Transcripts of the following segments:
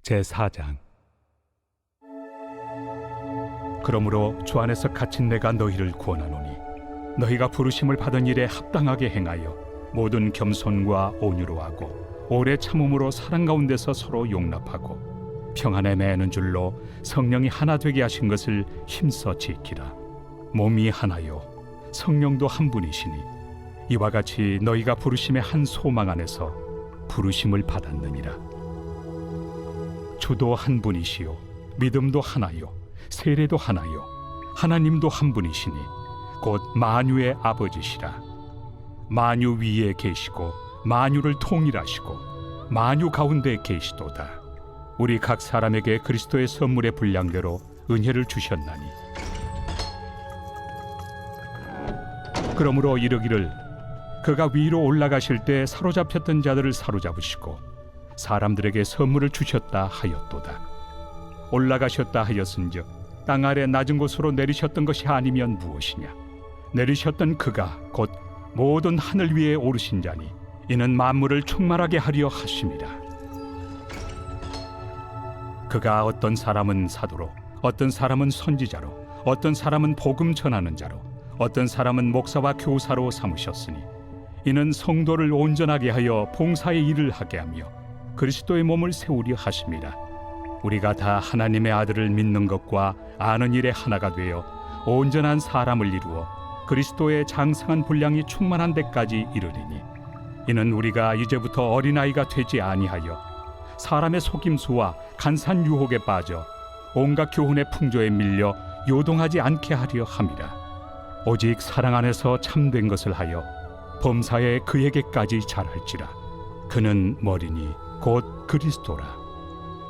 제4장. 그러므로 주 안에서 갇힌 내가 너희를 구원하노니 너희가 부르심을 받은 일에 합당하게 행하여 모든 겸손과 온유로 하고 오래 참음으로 사랑 가운데서 서로 용납하고 평안에 매는 줄로 성령이 하나 되게 하신 것을 힘써 지키라. 몸이 하나요 성령도 한 분이시니 이와 같이 너희가 부르심의 한 소망 안에서 부르심을 받았느니라. 주도 한 분이시요 믿음도 하나요 세례도 하나요 하나님도 한 분이시니 곧 만유의 아버지시라. 만유 위에 계시고 만유를 통일하시고 만유 가운데 계시도다. 우리 각 사람에게 그리스도의 선물의 분량대로 은혜를 주셨나니 그러므로 이르기를 그가 위로 올라가실 때 사로잡혔던 자들을 사로잡으시고 사람들에게 선물을 주셨다 하였도다. 올라가셨다 하였은즉 땅 아래 낮은 곳으로 내리셨던 것이 아니면 무엇이냐. 내리셨던 그가 곧 모든 하늘 위에 오르신 자니 이는 만물을 충만하게 하려 하심이라. 그가 어떤 사람은 사도로 어떤 사람은 선지자로 어떤 사람은 복음 전하는 자로 어떤 사람은 목사와 교사로 삼으셨으니 이는 성도를 온전하게 하여 봉사의 일을 하게 하며 그리스도의 몸을 세우려 하심이라. 우리가 다 하나님의 아들을 믿는 것과 아는 일에 하나가 되어 온전한 사람을 이루어 그리스도의 장성한 분량이 충만한 데까지 이르리니 이는 우리가 이제부터 어린아이가 되지 아니하여 사람의 속임수와 간산 유혹에 빠져 온갖 교훈의 풍조에 밀려 요동하지 않게 하려 함이라. 오직 사랑 안에서 참된 것을 하여 범사에 그에게까지 잘할지라. 그는 머리니 곧 그리스도라.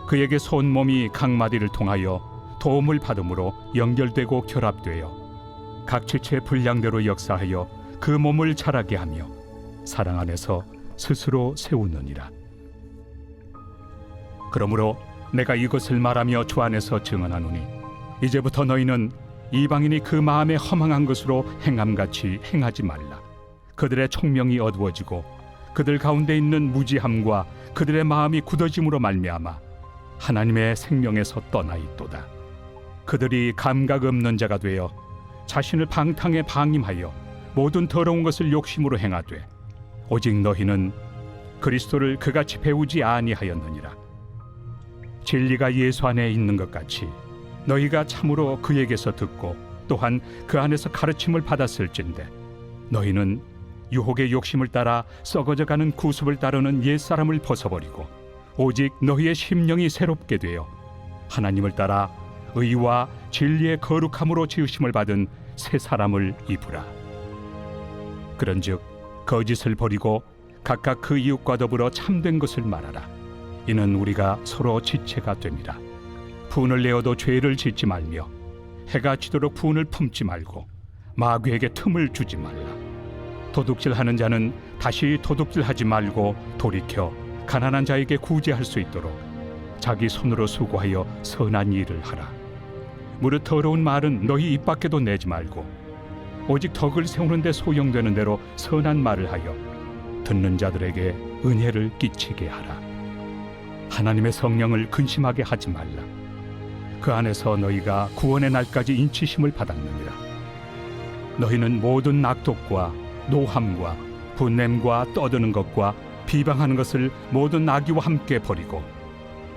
그에게 온 몸이 각 마디를 통하여 도움을 받음으로 연결되고 결합되어 각 지체의 분량대로 역사하여 그 몸을 자라게 하며 사랑 안에서 스스로 세우느니라. 그러므로 내가 이것을 말하며 주 안에서 증언하노니 이제부터 너희는 이방인이 그 마음에 허망한 것으로 행함같이 행하지 말라. 그들의 총명이 어두워지고 그들 가운데 있는 무지함과 그들의 마음이 굳어짐으로 말미암아 하나님의 생명에서 떠나 있도다. 그들이 감각 없는 자가 되어 자신을 방탕에 방임하여 모든 더러운 것을 욕심으로 행하되 오직 너희는 그리스도를 그같이 배우지 아니하였느니라. 진리가 예수 안에 있는 것 같이 너희가 참으로 그에게서 듣고 또한 그 안에서 가르침을 받았을진데 너희는 유혹의 욕심을 따라 썩어져가는 구습을 따르는 옛사람을 벗어버리고 오직 너희의 심령이 새롭게 되어 하나님을 따라 의와 진리의 거룩함으로 지으심을 받은 새 사람을 입으라. 그런즉 거짓을 버리고 각각 그 이웃과 더불어 참된 것을 말하라. 이는 우리가 서로 지체가 됨이라. 분을 내어도 죄를 짓지 말며 해가 지도록 분을 품지 말고 마귀에게 틈을 주지 말라. 도둑질하는 자는 다시 도둑질하지 말고 돌이켜 가난한 자에게 구제할 수 있도록 자기 손으로 수고하여 선한 일을 하라. 무릇 더러운 말은 너희 입 밖에도 내지 말고 오직 덕을 세우는 데 소용되는 대로 선한 말을 하여 듣는 자들에게 은혜를 끼치게 하라. 하나님의 성령을 근심하게 하지 말라. 그 안에서 너희가 구원의 날까지 인치심을 받았느니라. 너희는 모든 악독과 노함과 분냄과 떠드는 것과 비방하는 것을 모든 악의와 함께 버리고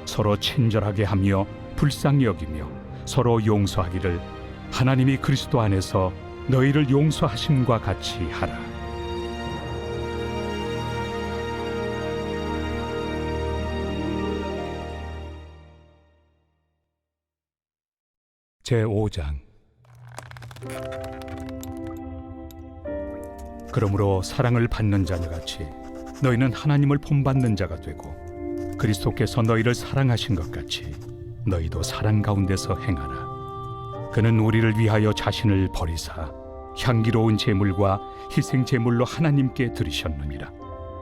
서로 친절하게 하며 불쌍히 여기며 서로 용서하기를 하나님이 그리스도 안에서 너희를 용서하심과 같이 하라. 제5장. 그러므로 사랑을 받는 자들같이 너희는 하나님을 본받는 자가 되고 그리스도께서 너희를 사랑하신 것 같이 너희도 사랑 가운데서 행하라. 그는 우리를 위하여 자신을 버리사 향기로운 제물과 희생 제물로 하나님께 드리셨느니라.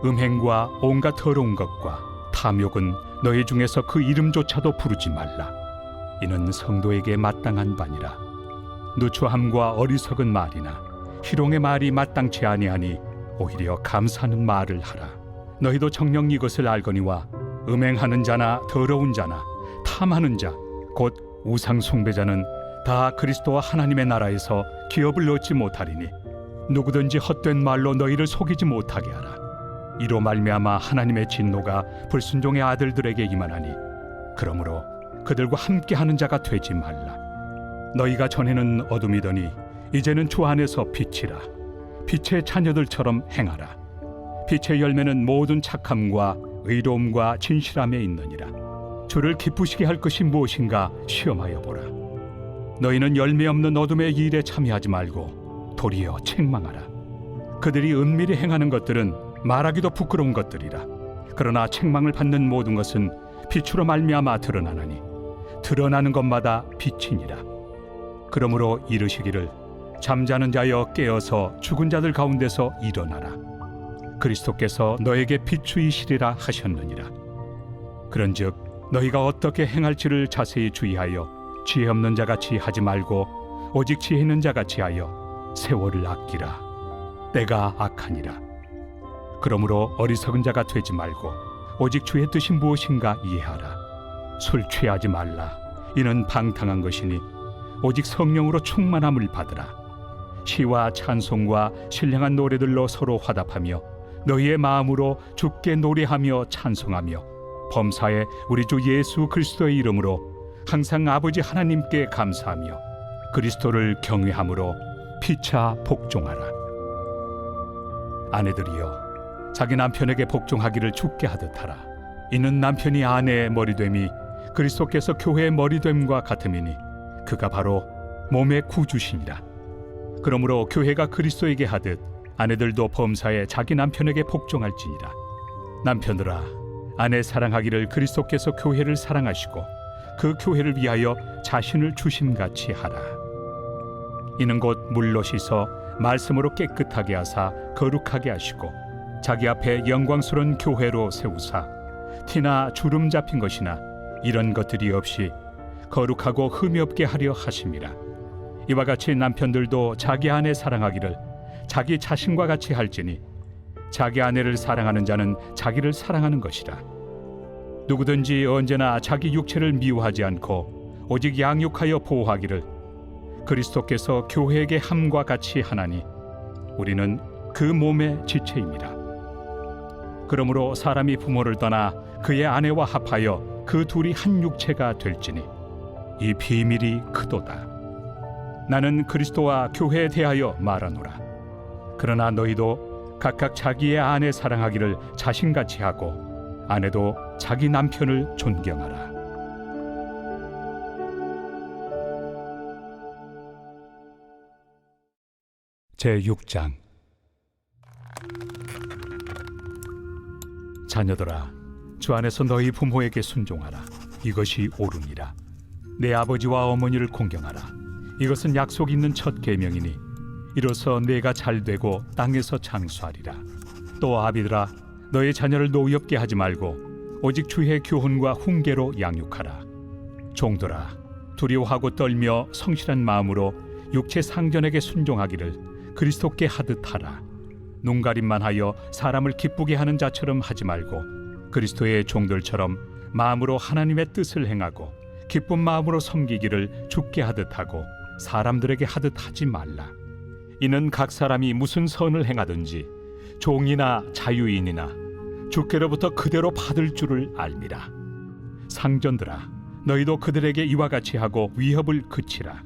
음행과 온갖 더러운 것과 탐욕은 너희 중에서 그 이름조차도 부르지 말라. 이는 성도에게 마땅한 바니라. 누추함과 어리석은 말이나 희롱의 말이 마땅치 아니하니 오히려 감사하는 말을 하라. 너희도 정녕 이것을 알거니와 음행하는 자나 더러운 자나 탐하는 자 곧 우상 숭배자는 다 그리스도와 하나님의 나라에서 기업을 얻지 못하리니 누구든지 헛된 말로 너희를 속이지 못하게 하라. 이로 말미암아 하나님의 진노가 불순종의 아들들에게 임하나니 그러므로 그들과 함께하는 자가 되지 말라. 너희가 전에는 어둠이더니 이제는 주 안에서 빛이라. 빛의 자녀들처럼 행하라. 빛의 열매는 모든 착함과 의로움과 진실함에 있느니라. 주를 기쁘시게 할 것이 무엇인가 시험하여 보라. 너희는 열매 없는 어둠의 일에 참여하지 말고 도리어 책망하라. 그들이 은밀히 행하는 것들은 말하기도 부끄러운 것들이라. 그러나 책망을 받는 모든 것은 빛으로 말미암아 드러나나니 드러나는 것마다 빛이니라. 그러므로 이르시기를 잠자는 자여 깨어서 죽은 자들 가운데서 일어나라. 그리스도께서 너에게 비추이시리라 하셨느니라. 그런즉 너희가 어떻게 행할지를 자세히 주의하여 지혜 없는 자같이 하지 말고 오직 지혜 있는 자같이 하여 세월을 아끼라. 때가 악하니라. 그러므로 어리석은 자가 되지 말고 오직 주의 뜻이 무엇인가 이해하라. 술 취하지 말라. 이는 방탕한 것이니 오직 성령으로 충만함을 받으라. 시와 찬송과 신령한 노래들로 서로 화답하며 너희의 마음으로 주께 노래하며 찬송하며 범사에 우리 주 예수 그리스도의 이름으로 항상 아버지 하나님께 감사하며 그리스도를 경외함으로 피차 복종하라. 아내들이여 자기 남편에게 복종하기를 주께 하듯 하라. 이는 남편이 아내의 머리됨이 그리스도께서 교회의 머리됨과 같음이니 그가 바로 몸의 구주시니라. 그러므로 교회가 그리스도에게 하듯 아내들도 범사에 자기 남편에게 복종할지니라. 남편들아 아내 사랑하기를 그리스도께서 교회를 사랑하시고 그 교회를 위하여 자신을 주심같이 하라. 이는 곧 물로 씻어 말씀으로 깨끗하게 하사 거룩하게 하시고 자기 앞에 영광스러운 교회로 세우사 티나 주름 잡힌 것이나 이런 것들이 없이 거룩하고 흠이 없게 하려 하심이라. 이와 같이 남편들도 자기 아내 사랑하기를 자기 자신과 같이 할지니 자기 아내를 사랑하는 자는 자기를 사랑하는 것이라. 누구든지 언제나 자기 육체를 미워하지 않고 오직 양육하여 보호하기를 그리스도께서 교회에게 함과 같이 하나니 우리는 그 몸의 지체입니다. 그러므로 사람이 부모를 떠나 그의 아내와 합하여 그 둘이 한 육체가 될지니 이 비밀이 크도다. 나는 그리스도와 교회에 대하여 말하노라. 그러나 너희도 각각 자기의 아내 사랑하기를 자신같이 하고 아내도 자기 남편을 존경하라. 제6장. 자녀들아 주 안에서 너희 부모에게 순종하라. 이것이 옳으니라. 내 아버지와 어머니를 공경하라. 이것은 약속 있는 첫 계명이니 이로써 내가 잘되고 땅에서 장수하리라. 또 아비들아 너희 자녀를 노엽게 하지 말고 오직 주의 교훈과 훈계로 양육하라. 종들아 두려워하고 떨며 성실한 마음으로 육체 상전에게 순종하기를 그리스도께 하듯 하라. 눈가림만 하여 사람을 기쁘게 하는 자처럼 하지 말고 그리스도의 종들처럼 마음으로 하나님의 뜻을 행하고 기쁜 마음으로 섬기기를 주께 하듯 하고 사람들에게 하듯 하지 말라. 이는 각 사람이 무슨 선을 행하든지 종이나 자유인이나 주께로부터 그대로 받을 줄을 알미라. 상전들아 너희도 그들에게 이와 같이 하고 위협을 그치라.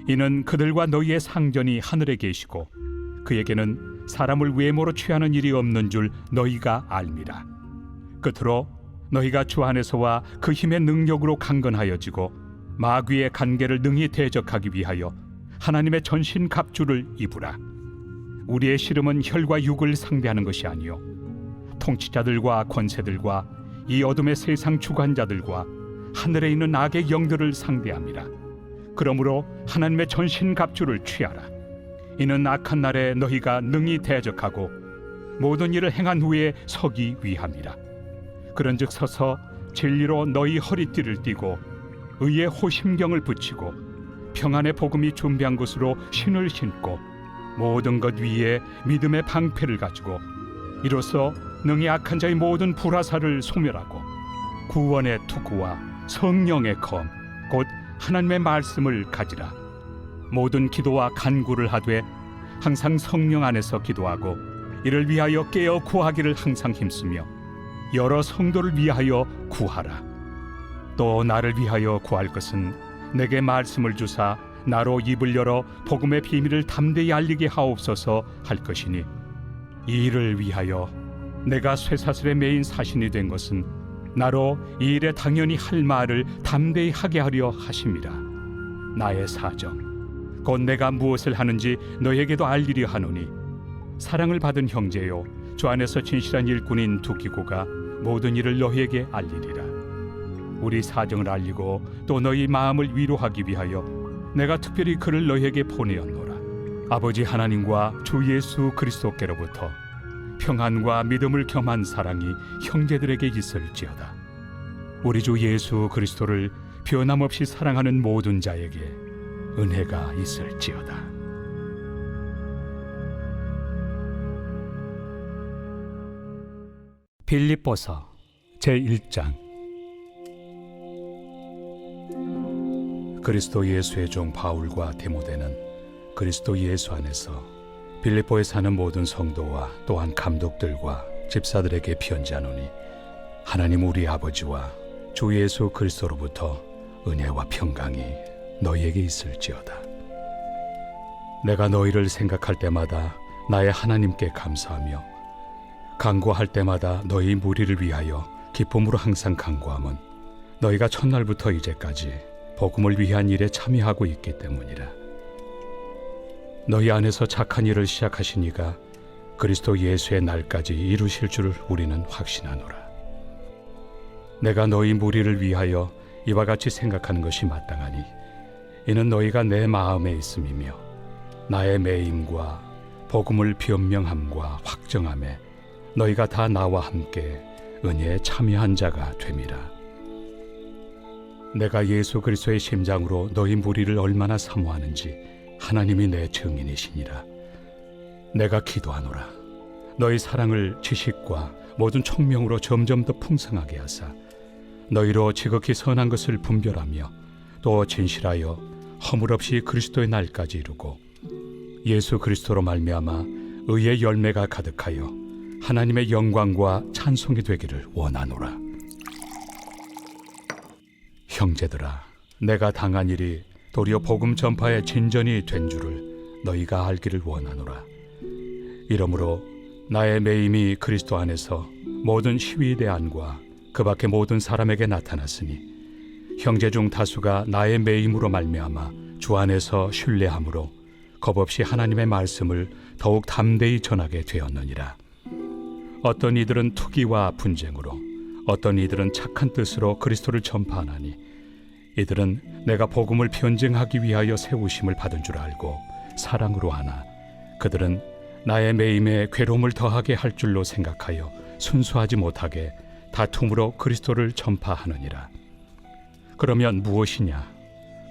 이는 그들과 너희의 상전이 하늘에 계시고 그에게는 사람을 외모로 취하는 일이 없는 줄 너희가 알미라. 끝으로 너희가 주 안에서와 그 힘의 능력으로 강건하여지고 마귀의 간계를 능히 대적하기 위하여 하나님의 전신 갑주를 입으라. 우리의 씨름은 혈과 육을 상대하는 것이 아니요 통치자들과 권세들과 이 어둠의 세상 주관자들과 하늘에 있는 악의 영들을 상대함이라. 그러므로 하나님의 전신 갑주를 취하라. 이는 악한 날에 너희가 능히 대적하고 모든 일을 행한 후에 서기 위함이라. 그런즉 서서 진리로 너희 허리띠를 띠고 의의 호심경을 붙이고 평안의 복음이 준비한 것으로 신을 신고 모든 것 위에 믿음의 방패를 가지고 이로써 능히 악한 자의 모든 불화살을 소멸하고 구원의 투구와 성령의 검 곧 하나님의 말씀을 가지라. 모든 기도와 간구를 하되 항상 성령 안에서 기도하고 이를 위하여 깨어 구하기를 항상 힘쓰며 여러 성도를 위하여 구하라. 또 나를 위하여 구할 것은 내게 말씀을 주사 나로 입을 열어 복음의 비밀을 담대히 알리게 하옵소서 할 것이니, 이 일을 위하여 내가 쇠사슬에 매인 사신이 된 것은 나로 이 일에 당연히 할 말을 담대히 하게 하려 하심이라. 나의 사정 곧 내가 무엇을 하는지 너에게도 알리려 하노니, 사랑을 받은 형제요 주 안에서 진실한 일꾼인 두기고가 모든 일을 너희에게 알리리라. 우리 사정을 알리고 또 너희 마음을 위로하기 위하여 내가 특별히 그를 너희에게 보내었노라. 아버지 하나님과 주 예수 그리스도께로부터 평안과 믿음을 겸한 사랑이 형제들에게 있을지어다. 우리 주 예수 그리스도를 변함없이 사랑하는 모든 자에게 은혜가 있을지어다. 빌립보서 제1장. 그리스도 예수의 종 바울과 디모데는 그리스도 예수 안에서 빌립보에 사는 모든 성도와 또한 감독들과 집사들에게 편지하노니, 하나님 우리 아버지와 주 예수 그리스도로부터 은혜와 평강이 너희에게 있을지어다. 내가 너희를 생각할 때마다 나의 하나님께 감사하며 간구할 때마다 너희 무리를 위하여 기쁨으로 항상 간구함은 너희가 첫날부터 이제까지 복음을 위한 일에 참여하고 있기 때문이라. 너희 안에서 착한 일을 시작하신 이가 그리스도 예수의 날까지 이루실 줄을 우리는 확신하노라. 내가 너희 무리를 위하여 이와 같이 생각하는 것이 마땅하니, 이는 너희가 내 마음에 있음이며 나의 매임과 복음을 변명함과 확정함에 너희가 다 나와 함께 은혜에 참여한 자가 됨이라. 내가 예수 그리스도의 심장으로 너희 무리를 얼마나 사모하는지 하나님이 내 증인이시니라. 내가 기도하노라. 너희 사랑을 지식과 모든 총명으로 점점 더 풍성하게 하사 너희로 지극히 선한 것을 분별하며 또 진실하여 허물 없이 그리스도의 날까지 이루고 예수 그리스도로 말미암아 의의 열매가 가득하여 하나님의 영광과 찬송이 되기를 원하노라. 형제들아, 내가 당한 일이 도리어 복음 전파의 진전이 된 줄을 너희가 알기를 원하노라. 이러므로 나의 매임이 그리스도 안에서 모든 시위대안과 그 밖의 모든 사람에게 나타났으니, 형제 중 다수가 나의 매임으로 말미암아 주 안에서 신뢰함으로 겁없이 하나님의 말씀을 더욱 담대히 전하게 되었느니라. 어떤 이들은 투기와 분쟁으로, 어떤 이들은 착한 뜻으로 그리스도를 전파하나니, 이들은 내가 복음을 변증하기 위하여 세우심을 받은 줄 알고 사랑으로 하나, 그들은 나의 매임에 괴로움을 더하게 할 줄로 생각하여 순수하지 못하게 다툼으로 그리스도를 전파하느니라. 그러면 무엇이냐?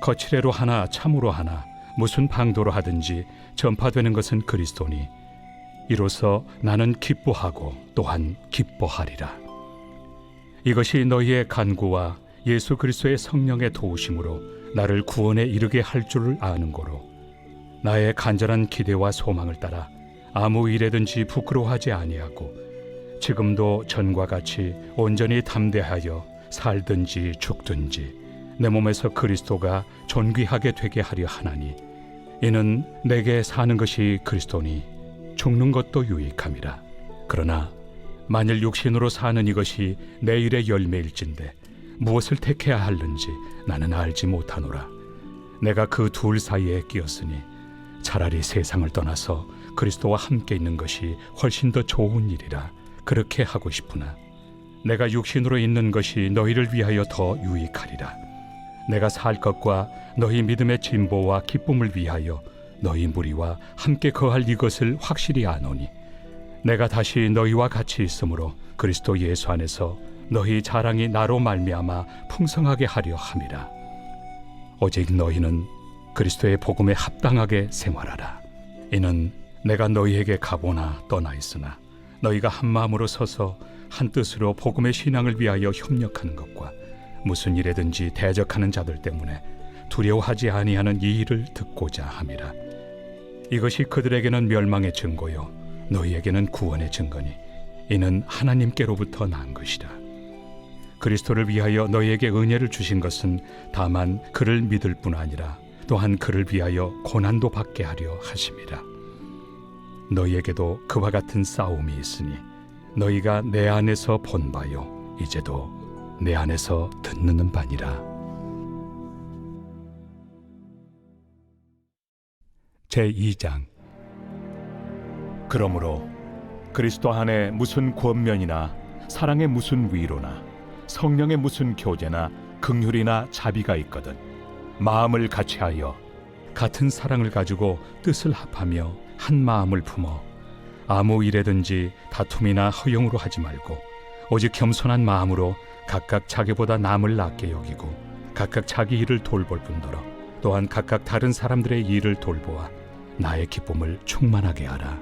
거칠애로 하나 참으로 하나 무슨 방도로 하든지 전파되는 것은 그리스도니, 이로써 나는 기뻐하고 또한 기뻐하리라. 이것이 너희의 간구와 예수 그리스도의 성령의 도우심으로 나를 구원에 이르게 할 줄을 아는 고로, 나의 간절한 기대와 소망을 따라 아무 일에든지 부끄러워하지 아니하고 지금도 전과 같이 온전히 담대하여 살든지 죽든지 내 몸에서 그리스도가 존귀하게 되게 하려 하나니, 이는 내게 사는 것이 그리스도니 죽는 것도 유익함이라. 그러나 만일 육신으로 사는 이것이 내 일의 열매일진데 무엇을 택해야 하는지 나는 알지 못하노라. 내가 그 둘 사이에 끼었으니 차라리 세상을 떠나서 그리스도와 함께 있는 것이 훨씬 더 좋은 일이라 그렇게 하고 싶으나, 내가 육신으로 있는 것이 너희를 위하여 더 유익하리라. 내가 살 것과 너희 믿음의 진보와 기쁨을 위하여 너희 무리와 함께 거할 이것을 확실히 아노니, 내가 다시 너희와 같이 있으므로 그리스도 예수 안에서 너희 자랑이 나로 말미암아 풍성하게 하려 함이라. 오직 너희는 그리스도의 복음에 합당하게 생활하라. 이는 내가 너희에게 가보나 떠나 있으나 너희가 한 마음으로 서서 한 뜻으로 복음의 신앙을 위하여 협력하는 것과 무슨 일에든지 대적하는 자들 때문에 두려워하지 아니하는 이 일을 듣고자 함이라. 이것이 그들에게는 멸망의 증거요 너희에게는 구원의 증거니 이는 하나님께로부터 난 것이라. 그리스도를 위하여 너희에게 은혜를 주신 것은 다만 그를 믿을 뿐 아니라 또한 그를 위하여 고난도 받게 하려 하심이라. 너희에게도 그와 같은 싸움이 있으니 너희가 내 안에서 본 바요 이제도 내 안에서 듣는 바니라. 제2장. 그러므로 그리스도 안에 무슨 권면이나 사랑의 무슨 위로나 성령의 무슨 교제나 긍휼이나 자비가 있거든 마음을 같이하여 같은 사랑을 가지고 뜻을 합하며 한 마음을 품어 아무 일에든지 다툼이나 허용으로 하지 말고 오직 겸손한 마음으로 각각 자기보다 남을 낫게 여기고 각각 자기 일을 돌볼 뿐더러 또한 각각 다른 사람들의 일을 돌보아 나의 기쁨을 충만하게 하라.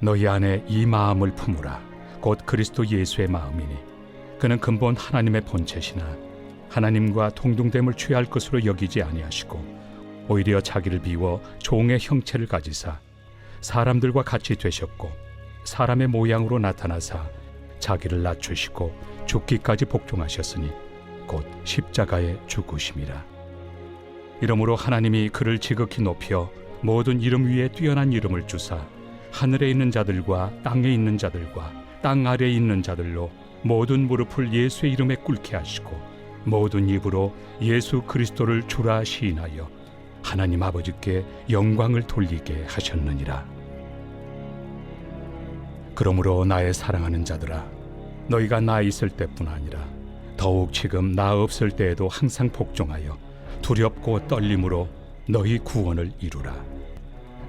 너희 안에 이 마음을 품으라. 곧 그리스도 예수의 마음이니 그는 근본 하나님의 본체시나 하나님과 동등됨을 취할 것으로 여기지 아니하시고 오히려 자기를 비워 종의 형체를 가지사 사람들과 같이 되셨고 사람의 모양으로 나타나사 자기를 낮추시고 죽기까지 복종하셨으니 곧 십자가에 죽으심이라. 이러므로 하나님이 그를 지극히 높여 모든 이름 위에 뛰어난 이름을 주사 하늘에 있는 자들과 땅에 있는 자들과 땅 아래에 있는 자들로 모든 무릎을 예수의 이름에 꿇게 하시고 모든 입으로 예수 그리스도를 주라 시인하여 하나님 아버지께 영광을 돌리게 하셨느니라. 그러므로 나의 사랑하는 자들아, 너희가 나 있을 때뿐 아니라 더욱 지금 나 없을 때에도 항상 복종하여 두렵고 떨림으로 너희 구원을 이루라.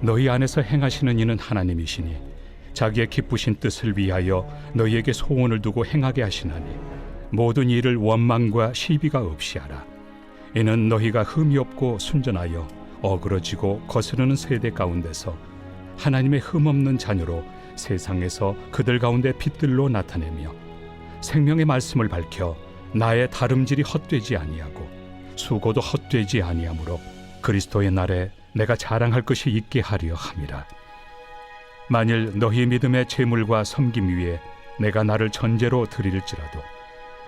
너희 안에서 행하시는 이는 하나님이시니 자기의 기쁘신 뜻을 위하여 너희에게 소원을 두고 행하게 하시나니 모든 일을 원망과 시비가 없이 하라. 이는 너희가 흠이 없고 순전하여 어그러지고 거스르는 세대 가운데서 하나님의 흠없는 자녀로 세상에서 그들 가운데 빛들로 나타내며 생명의 말씀을 밝혀 나의 다름질이 헛되지 아니하고 수고도 헛되지 아니하므로 그리스도의 날에 내가 자랑할 것이 있게 하려 함이라. 만일 너희 믿음의 제물과 섬김 위에 내가 나를 전제로 드릴지라도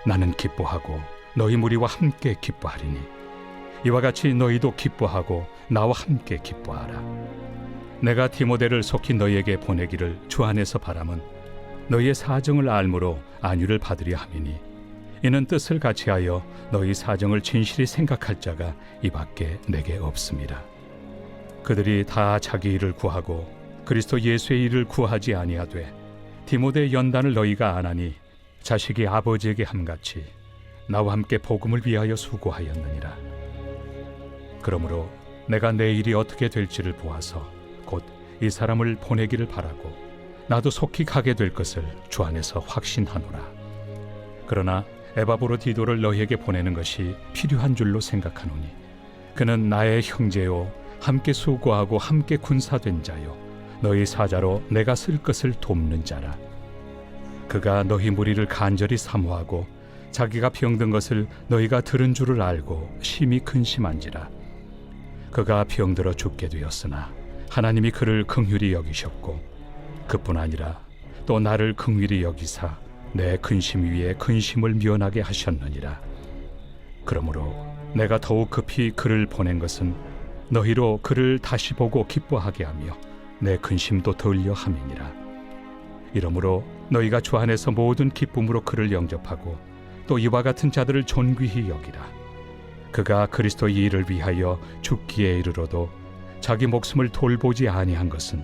나는 기뻐하고 너희 무리와 함께 기뻐하리니 이와 같이 너희도 기뻐하고 나와 함께 기뻐하라. 내가 디모데를 속히 너희에게 보내기를 주 안에서 바람은 너희의 사정을 알므로 안위를 받으려 함이니 이는 뜻을 같이하여 너희 사정을 진실히 생각할 자가 이 밖에 내게 없습니다. 그들이 다 자기 일을 구하고 그리스도 예수의 일을 구하지 아니하되 디모데의 연단을 너희가 안하니 자식이 아버지에게 함같이 나와 함께 복음을 위하여 수고하였느니라. 그러므로 내가 내 일이 어떻게 될지를 보아서 곧 이 사람을 보내기를 바라고 나도 속히 가게 될 것을 주 안에서 확신하노라. 그러나 에바브로디도를 너희에게 보내는 것이 필요한 줄로 생각하노니 그는 나의 형제요 함께 수고하고 함께 군사된 자요 너희 사자로 내가 쓸 것을 돕는 자라. 그가 너희 무리를 간절히 사모하고 자기가 병든 것을 너희가 들은 줄을 알고 심히 근심한지라. 그가 병들어 죽게 되었으나 하나님이 그를 긍휼히 여기셨고 그뿐 아니라 또 나를 긍휼히 여기사 내 근심 위에 근심을 면하게 하셨느니라. 그러므로 내가 더욱 급히 그를 보낸 것은 너희로 그를 다시 보고 기뻐하게 하며 내 근심도 덜려 함이니라. 이러므로 너희가 주 안에서 모든 기쁨으로 그를 영접하고 또 이와 같은 자들을 존귀히 여기라. 그가 그리스도의 일을 위하여 죽기에 이르러도 자기 목숨을 돌보지 아니한 것은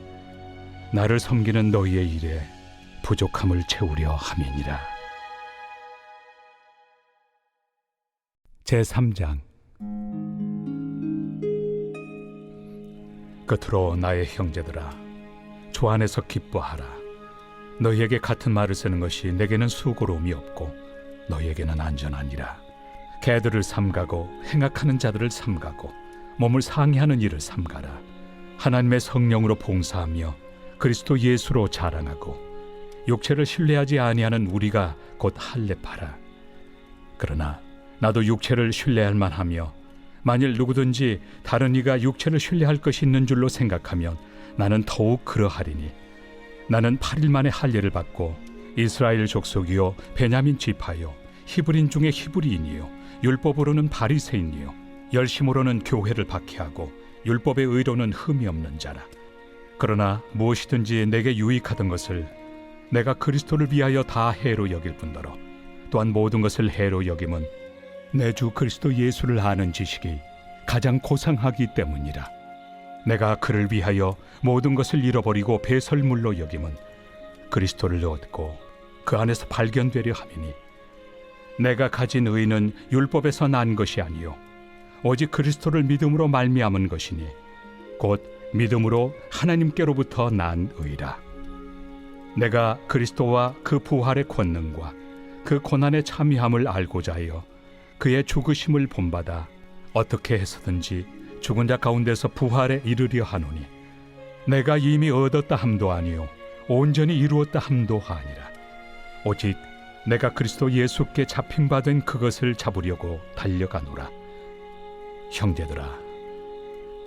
나를 섬기는 너희의 일에 부족함을 채우려 함이니라. 제3장. 끝으로 나의 형제들아, 주 안에서 기뻐하라. 너희에게 같은 말을 쓰는 것이 내게는 수고로움이 없고 너희에게는 안전하니라. 개들을 삼가고 행악하는 자들을 삼가고 몸을 상해하는 일을 삼가라. 하나님의 성령으로 봉사하며 그리스도 예수로 자랑하고 육체를 신뢰하지 아니하는 우리가 곧 할례파라. 그러나 나도 육체를 신뢰할 만하며 만일 누구든지 다른 이가 육체를 신뢰할 것이 있는 줄로 생각하면 나는 더욱 그러하리니 나는 8일 만에 할례를 받고 이스라엘 족속이요 베냐민 지파요 히브리인 중에 히브리인이요 율법으로는 바리새인이요 열심으로는 교회를 박해하고 율법의 의로는 흠이 없는 자라. 그러나 무엇이든지 내게 유익하던 것을 내가 그리스도를 위하여 다 해로 여길 뿐더러 또한 모든 것을 해로 여김은 내 주 그리스도 예수를 아는 지식이 가장 고상하기 때문이라. 내가 그를 위하여 모든 것을 잃어버리고 배설물로 여김은 그리스도를 얻고 그 안에서 발견되려 함이니 내가 가진 의는 율법에서 난 것이 아니요 오직 그리스도를 믿음으로 말미암은 것이니 곧 믿음으로 하나님께로부터 난 의라. 내가 그리스도와 그 부활의 권능과 그 고난의 참여함을 알고자 하여 그의 죽으심을 본받아 어떻게 해서든지 죽은 자 가운데서 부활에 이르려 하노니 내가 이미 얻었다 함도 아니요 온전히 이루었다 함도 아니라 오직 내가 그리스도 예수께 잡힌 바 된 그것을 잡으려고 달려가노라. 형제들아,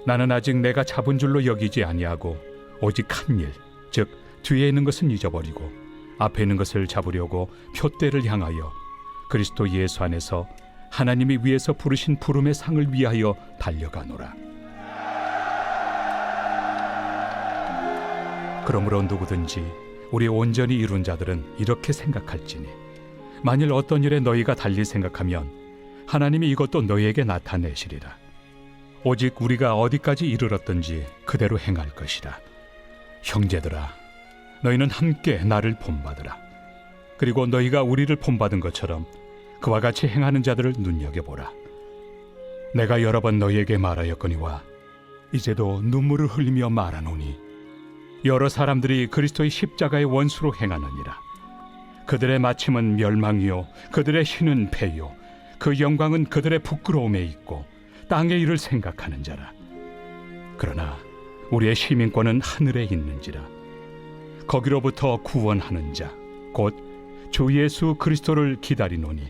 나는 아직 내가 잡은 줄로 여기지 아니하고 오직 한 일, 즉 뒤에 있는 것은 잊어버리고 앞에 있는 것을 잡으려고 표대를 향하여 그리스도 예수 안에서 하나님이 위에서 부르신 부름의 상을 위하여 달려가노라. 그러므로 누구든지 우리 온전히 이룬 자들은 이렇게 생각할지니 만일 어떤 일에 너희가 달리 생각하면 하나님이 이것도 너희에게 나타내시리라. 오직 우리가 어디까지 이르렀든지 그대로 행할 것이라. 형제들아, 너희는 함께 나를 본받으라. 그리고 너희가 우리를 본받은 것처럼 그와 같이 행하는 자들을 눈여겨보라. 내가 여러 번 너희에게 말하였거니와 이제도 눈물을 흘리며 말하노니 여러 사람들이 그리스도의 십자가의 원수로 행하느니라. 그들의 마침은 멸망이요 그들의 신은 패요 그 영광은 그들의 부끄러움에 있고 땅의 일을 생각하는 자라. 그러나 우리의 시민권은 하늘에 있는지라. 거기로부터 구원하는 자 곧 주 예수 그리스도를 기다리노니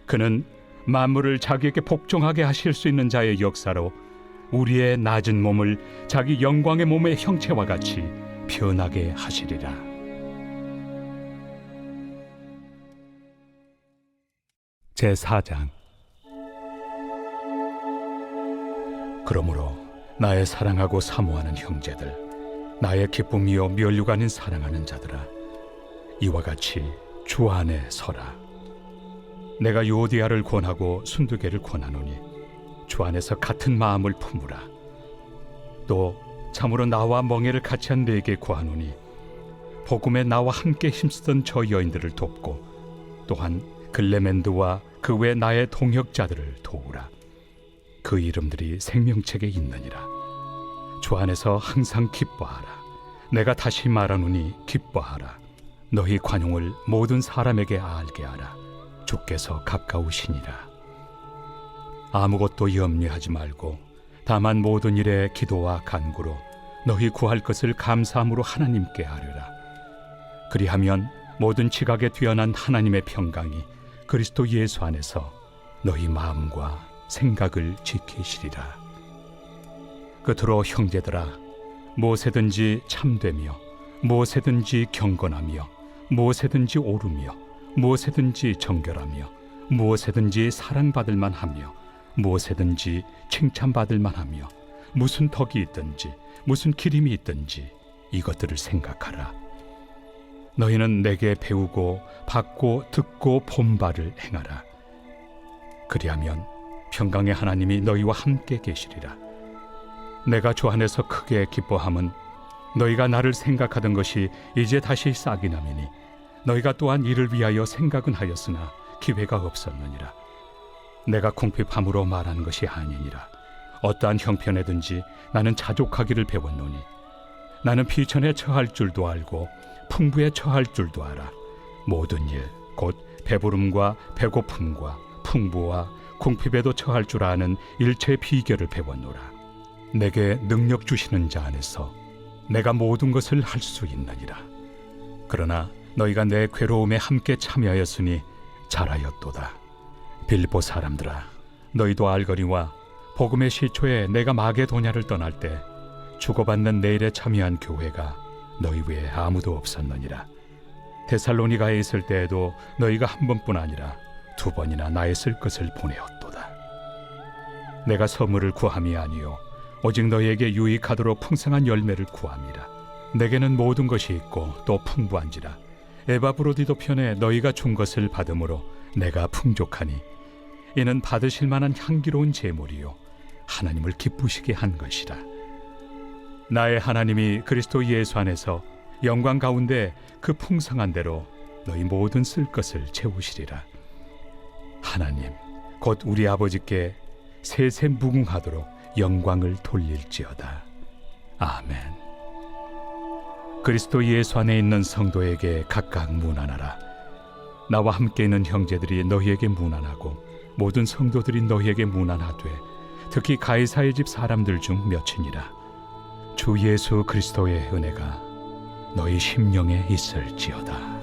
그는 만물을 자기에게 복종하게 하실 수 있는 자의 역사로 우리의 낮은 몸을 자기 영광의 몸의 형체와 같이 변하게 하시리라. 제4장. 그러므로 나의 사랑하고 사모하는 형제들, 나의 기쁨이요 면류관인 사랑하는 자들아, 이와 같이 주 안에 서라. 내가 요디아를 권하고 순두개를 권하노니 주 안에서 같은 마음을 품으라. 또 참으로 나와 멍에를 같이 한 네게 구하노니 복음에 나와 함께 힘쓰던 저 여인들을 돕고 또한 글레멘드와 그 외 나의 동역자들을 도우라. 그 이름들이 생명책에 있느니라. 주 안에서 항상 기뻐하라. 내가 다시 말하노니 기뻐하라. 너희 관용을 모든 사람에게 알게 하라. 주께서 가까우시니라. 아무것도 염려하지 말고 다만 모든 일에 기도와 간구로 너희 구할 것을 감사함으로 하나님께 아뢰라. 그리하면 모든 지각에 뛰어난 하나님의 평강이 그리스도 예수 안에서 너희 마음과 생각을 지키시리라. 끝으로 형제들아, 무엇에든지 참되며 무엇에든지 경건하며 무엇에든지 옳으며 무엇에든지 정결하며 무엇에든지 사랑받을 만하며 무엇에든지 칭찬받을 만하며 무슨 덕이 있든지 무슨 기림이 있든지 이것들을 생각하라. 너희는 내게 배우고 받고 듣고 본 바를 행하라. 그리하면 평강의 하나님이 너희와 함께 계시리라. 내가 주 안에서 크게 기뻐함은 너희가 나를 생각하던 것이 이제 다시 싹이 나미니 너희가 또한 이를 위하여 생각은 하였으나 기회가 없었느니라. 내가 궁핍함으로 말하는 것이 아니니라. 어떠한 형편에든지 나는 자족하기를 배웠노니 나는 비천에 처할 줄도 알고 풍부에 처할 줄도 알아. 모든 일 곧 배부름과 배고픔과 풍부와 궁핍에도 처할 줄 아는 일체의 비결을 배웠노라. 내게 능력 주시는 자 안에서 내가 모든 것을 할 수 있느니라. 그러나 너희가 내 괴로움에 함께 참여하였으니 잘하였도다. 빌보 사람들아, 너희도 알거니와 복음의 시초에 내가 마게도냐를 떠날 때 주고받는 내일에 참여한 교회가 너희 외에 아무도 없었느니라. 데살로니가에 있을 때에도 너희가 한 번뿐 아니라 두 번이나 나의 쓸 것을 보내었도다. 내가 선물을 구함이 아니요 오직 너희에게 유익하도록 풍성한 열매를 구함이라. 내게는 모든 것이 있고 또 풍부한지라. 에바브로디도 편에 너희가 준 것을 받음으로 내가 풍족하니 이는 받으실 만한 향기로운 제물이요 하나님을 기쁘시게 한 것이라. 나의 하나님이 그리스도 예수 안에서 영광 가운데 그 풍성한 대로 너희 모든 쓸 것을 채우시리라. 하나님 곧 우리 아버지께 세세 무궁하도록 영광을 돌릴지어다. 아멘. 그리스도 예수 안에 있는 성도에게 각각 문안하라. 나와 함께 있는 형제들이 너희에게 문안하고 모든 성도들이 너희에게 문안하되 특히 가이사의 집 사람들 중 몇이니라. 주 예수 그리스도의 은혜가 너희 심령에 있을지어다.